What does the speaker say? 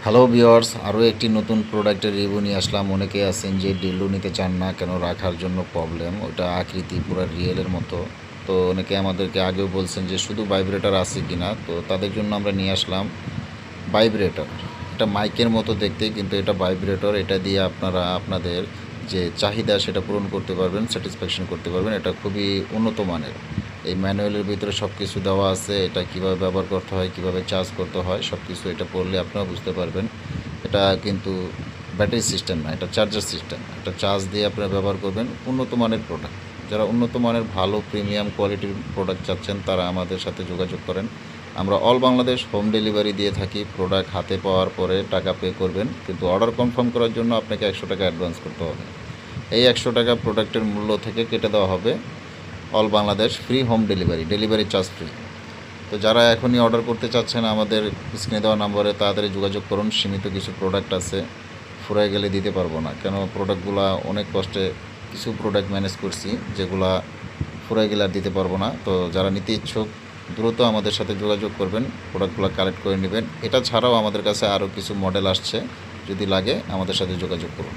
Hello viewers, আরও একটি নতুন প্রোডাক্টের রিভিউ নিয়ে আসলাম। অনেকে আছেন যে ডিল্ডো নিতে চান না, কেন রাখার জন্য প্রবলেম, ওটা আকৃতি পুরো রিয়েলের মতো। তো অনেকে আমাদেরকে আগেও বলছেন যে শুধু ভাইব্রেটর আছে কি না, তো তাদের জন্য আমরা নিয়ে আসলাম ভাইব্রেটর। এটা মাইকের মতো দেখতে, কিন্তু এটা ভাইব্রেটর। এটা দিয়ে আপনারা আপনাদের যে চাহিদা সেটা পূরণ করতে পারবেন, স্যাটিসফ্যাকশন করতে পারবেন। এটা খুবই উন্নত মানের। এই ম্যানুয়ালের ভিতরে সব কিছু দেওয়া আছে। এটা কিভাবে ব্যবহার করতে হয়, কিভাবে চার্জ করতে হয়, সব কিছু এটা পড়লে আপনারা বুঝতে পারবেন। এটা কিন্তু ব্যাটারি সিস্টেম না, এটা চার্জার সিস্টেম। এটা চার্জ দিয়ে আপনারা ব্যবহার করবেন। উন্নত মানের প্রোডাক্ট। যারা উন্নত মানের ভালো প্রিমিয়াম কোয়ালিটির প্রোডাক্ট চাচ্ছেন তারা আমাদের সাথে যোগাযোগ করেন। আমরা অল বাংলাদেশ হোম ডেলিভারি দিয়ে থাকি। প্রোডাক্ট হাতে পাওয়ার পরে টাকা পে করবেন, কিন্তু অর্ডার কনফার্ম করার জন্য আপনাকে 100 টাকা অ্যাডভান্স করতে হবে। এই 100 টাকা প্রোডাক্টের মূল্য থেকে কেটে দেওয়া হবে। All Bangladesh free home delivery, delivery charge free. তো যারা এখনই অর্ডার করতে চাচ্ছেন আমাদের স্ক্রিনে দেওয়া নম্বরে তাড়াতাড়ি যোগাযোগ করুন। সীমিত কিছু প্রোডাক্ট আছে, ফুরাই গেলে দিতে পারবো না, কেন প্রোডাক্টগুলো অনেক কষ্টে কিছু প্রোডাক্ট ম্যানেজ করছি, যেগুলা ফুরাই গেলে আর দিতে পারবো না। তো যারা নিতে ইচ্ছুক দ্রুত আমাদের সাথে যোগাযোগ করবেন, প্রোডাক্টগুলো কালেক্ট করে নেবেন। এটা ছাড়াও আমাদের কাছে আরও কিছু মডেল আসছে, যদি লাগে আমাদের সাথে যোগাযোগ করুন।